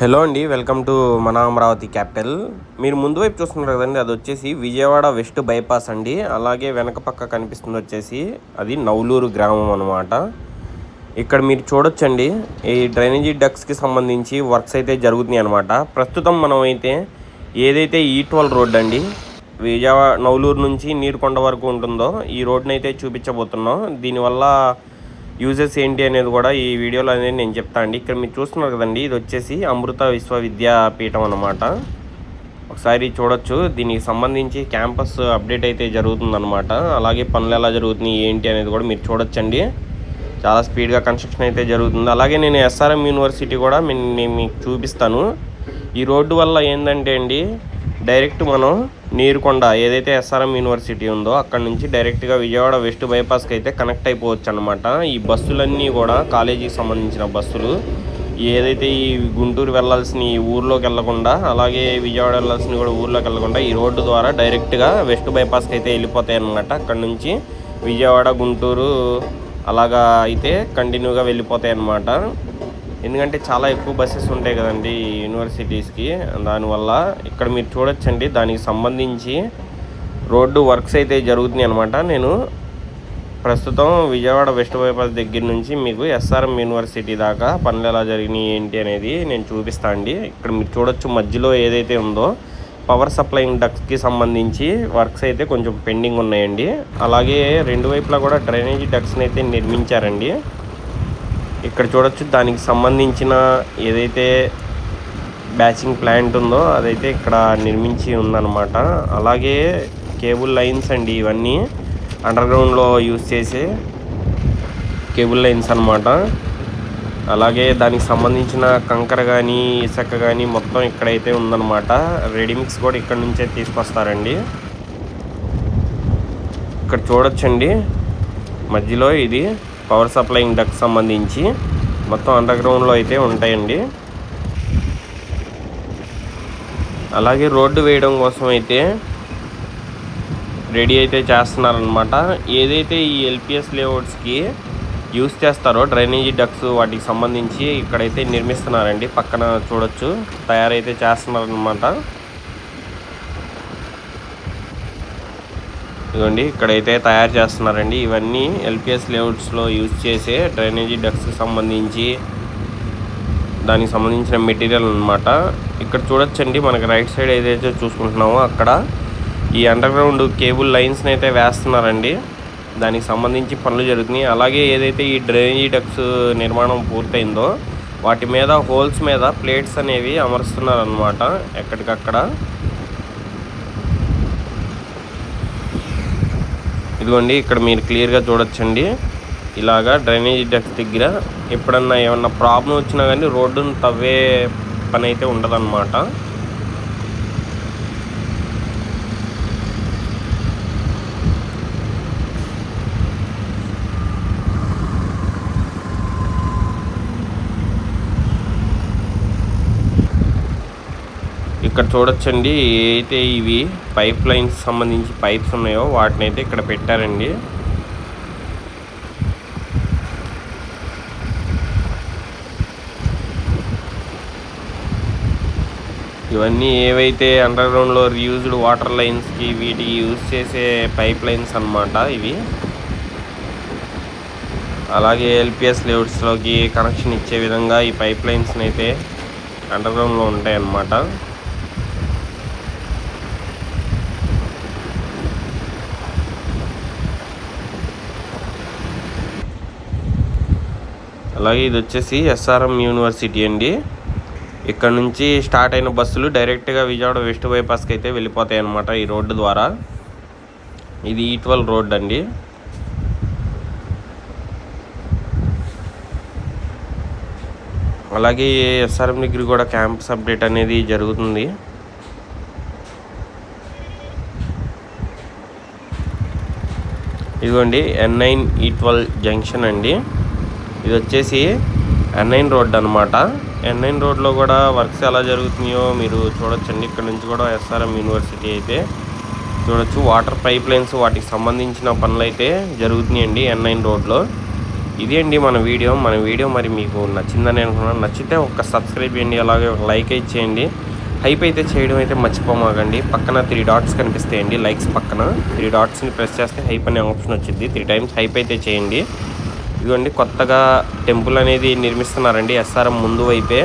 Hello అండి, welcome to మన Amaravati capital. మీరు ముందు వైపు చూస్తున్నారు కదండి, అది వచ్చేసి విజయవాడ వెస్ట్ బైపాస్ అండి. అలాగే వెనక పక్క కనిపిస్తుంది వచ్చేసి అది నవలూరు గ్రామం అనమాట. ఇక్కడ మీరు చూడొచ్చండి, ఈ డ్రైనేజీ డక్స్కి సంబంధించి వర్క్స్ అయితే జరుగుతున్నాయి అనమాట. ప్రస్తుతం మనం అయితే ఏదైతే ఈ12 రోడ్ అండి, విజయవాడ నవలూరు నుంచి నీరుకొండ వరకు ఉంటుందో ఈ రోడ్ని అయితే చూపించబోతున్నాం. దీనివల్ల యూజెస్ ఏంటి అనేది కూడా ఈ వీడియోలో అనేది నేను చెప్తాను అండి. ఇక్కడ మీరు చూస్తున్నారు కదండి, ఇది వచ్చేసి అమృత విశ్వవిద్యాపీఠం అన్నమాట. ఒకసారి చూడొచ్చు, దీనికి సంబంధించి క్యాంపస్ అప్డేట్ అయితే జరుగుతుందన్నమాట. అలాగే పనులు ఎలా జరుగుతున్నాయి ఏంటి అనేది కూడా మీరు చూడొచ్చండి. చాలా స్పీడ్గా కన్స్ట్రక్షన్ అయితే జరుగుతుంది. అలాగే నేను ఎస్ఆర్ఎం యూనివర్సిటీ కూడా నేను మీకు చూపిస్తాను. ఈ రోడ్డు వల్ల ఏంటంటే అండి, డైరెక్ట్ మనం నీరుకొండ ఏదైతే ఎస్ఆర్ఎం యూనివర్సిటీ ఉందో అక్కడ నుంచి డైరెక్ట్గా విజయవాడ వెస్ట్ బైపాస్కి అయితే కనెక్ట్ అయిపోవచ్చు అనమాట. ఈ బస్సులన్నీ కూడా కాలేజీకి సంబంధించిన బస్సులు ఏదైతే ఈ గుంటూరు వెళ్ళాల్సిన ఈ ఊర్లోకి వెళ్ళకుండా, అలాగే విజయవాడ వెళ్ళాల్సిన కూడా ఊర్లోకి వెళ్ళకుండా ఈ రోడ్డు ద్వారా డైరెక్ట్గా వెస్ట్ బైపాస్కి అయితే వెళ్ళిపోతాయి అన్నమాట. అక్కడ నుంచి విజయవాడ, గుంటూరు అలాగా అయితే కంటిన్యూగా వెళ్ళిపోతాయి అన్నమాట. ఎందుకంటే చాలా ఎక్కువ బస్సెస్ ఉంటాయి కదండి యూనివర్సిటీస్కి. దానివల్ల ఇక్కడ మీరు చూడొచ్చండి, దానికి సంబంధించి రోడ్డు వర్క్స్ అయితే జరుగుతున్నాయి అనమాట. నేను ప్రస్తుతం విజయవాడ వెస్ట్ బైపాస్ దగ్గర నుంచి మీకు ఎస్ఆర్ఎం యూనివర్సిటీ దాకా పనులు ఎలా జరిగినాయి ఏంటి అనేది నేను చూపిస్తాను అండి. ఇక్కడ మీరు చూడొచ్చు, మధ్యలో ఏదైతే ఉందో పవర్ సప్లయింగ్ డక్స్కి సంబంధించి వర్క్స్ అయితే కొంచెం పెండింగ్ ఉన్నాయండి. అలాగే రెండు వైపులా కూడా డ్రైనేజీ డక్స్ని అయితే నిర్మించారండి. ఇక్కడ చూడొచ్చు, దానికి సంబంధించిన ఏదైతే బ్యాచింగ్ ప్లాంట్ ఉందో అదైతే ఇక్కడ నిర్మించి ఉందన్నమాట. అలాగే కేబుల్ లైన్స్ అండి, ఇవన్నీ అండర్గ్రౌండ్లో యూజ్ చేసే కేబుల్ లైన్స్ అన్నమాట. అలాగే దానికి సంబంధించిన కంకర కానీ ఇసుక కానీ మొత్తం ఇక్కడైతే ఉందన్నమాట. రెడీమిక్స్ కూడా ఇక్కడ నుంచే తీసుకొస్తారండి. ఇక్కడ చూడొచ్చండి, మధ్యలో ఇది పవర్ సప్లయింగ్ డక్ సంబంధించి మొత్తం అండర్గ్రౌండ్లో అయితే ఉంటాయండి. అలాగే రోడ్డు వేయడం కోసం అయితే రెడీ అయితే చేస్తున్నారనమాట. ఏదైతే ఈ ఎల్పిఎస్ లేఅవుట్స్కి యూస్ చేస్తారో డ్రైనేజీ డక్స్, వాటికి సంబంధించి ఇక్కడైతే నిర్మిస్తున్నారండి. పక్కన చూడొచ్చు, తయారైతే చేస్తున్నారనమాట. ఇదిగోండి, ఇక్కడైతే తయారు చేస్తున్నారండి. ఇవన్నీ ఎల్పిఎస్ లేఅవుట్స్లో యూజ్ చేసే డ్రైనేజీ డక్స్కి సంబంధించి దానికి సంబంధించిన మెటీరియల్ అనమాట. ఇక్కడ చూడొచ్చండి, మనకి రైట్ సైడ్ ఏదైతే చూసుకుంటున్నామో అక్కడ ఈ అండర్గ్రౌండ్ కేబుల్ లైన్స్ని అయితే వేస్తున్నారండి. దానికి సంబంధించి పనులు జరుగుతున్నాయి. అలాగే ఏదైతే ఈ డ్రైనేజీ డక్స్ నిర్మాణం పూర్తయిందో వాటి మీద హోల్స్ మీద ప్లేట్స్ అనేవి అమరుస్తున్నారనమాట ఎక్కడికక్కడ. ఇదిగోండి, ఇక్కడ మీరు క్లియర్గా చూడొచ్చండి, ఇలాగా డ్రైనేజీ డక్స్ దగ్గర ఎప్పుడన్నా ఏమన్నా ప్రాబ్లం వచ్చినా కానీ రోడ్డును తవ్వే పని అయితే ఉండదన్నమాట. ఇక్కడ చూడొచ్చండి, అయితే ఇవి పైప్ లైన్స్ సంబంధించి పైప్స్ ఉన్నాయో వాటిని అయితే ఇక్కడ పెట్టారండి. ఇవన్నీ ఏవైతే అండర్గ్రౌండ్లో రీయూజ్డ్ వాటర్ లైన్స్కి వీటికి యూజ్ చేసే పైప్ లైన్స్ అన్నమాట ఇవి. అలాగే ఎల్పిఎస్ లేఅవుట్స్లోకి కనెక్షన్ ఇచ్చే విధంగా ఈ పైప్ లైన్స్ని అయితే అండర్గ్రౌండ్లో ఉంటాయి అన్నమాట. అలాగే ఇది వచ్చేసి ఎస్ఆర్ఎం యూనివర్సిటీ అండి. ఇక్కడ నుంచి స్టార్ట్ అయిన బస్సులు డైరెక్ట్గా విజయవాడ వెస్ట్ బైపాస్కి అయితే వెళ్ళిపోతాయి అన్నమాట ఈ రోడ్డు ద్వారా. ఇది ఈ12 రోడ్ అండి. అలాగే ఎస్ఆర్ఎం దగ్గర కూడా క్యాంపస్ అప్డేట్ అనేది జరుగుతుంది. ఇదిగోండి, N9 E12 జంక్షన్ అండి. ఇది వచ్చేసి N9 రోడ్ అనమాట. N9 రోడ్లో కూడా వర్క్స్ ఎలా జరుగుతున్నాయో మీరు చూడొచ్చండి. ఇక్కడ నుంచి కూడా ఎస్ఆర్ఎం యూనివర్సిటీ అయితే చూడొచ్చు. వాటర్ పైప్ లైన్స్ వాటికి సంబంధించిన పనులు అయితే జరుగుతున్నాయండి N9 రోడ్లో. ఇదే అండి మన వీడియో మరి మీకు నచ్చిందని అనుకున్నాను. నచ్చితే ఒక సబ్స్క్రైబ్ చేయండి, అలాగే ఒక లైక్ అయితే చేయండి. హైప్ అయితే చేయడం అయితే మర్చిపోమాకండి. పక్కన 3 డాట్స్ కనిపిస్తాయండి, లైక్స్ పక్కన 3 డాట్స్ని ప్రెస్ చేస్తే హైప్ అనే ఆప్షన్ వచ్చింది. 3 టైమ్స్ హైప్ అయితే చేయండి. ఇదిగోండి కొత్తగా టెంపుల్ అనేది నిర్మిస్తున్నారండి SRM ముందు వైపే.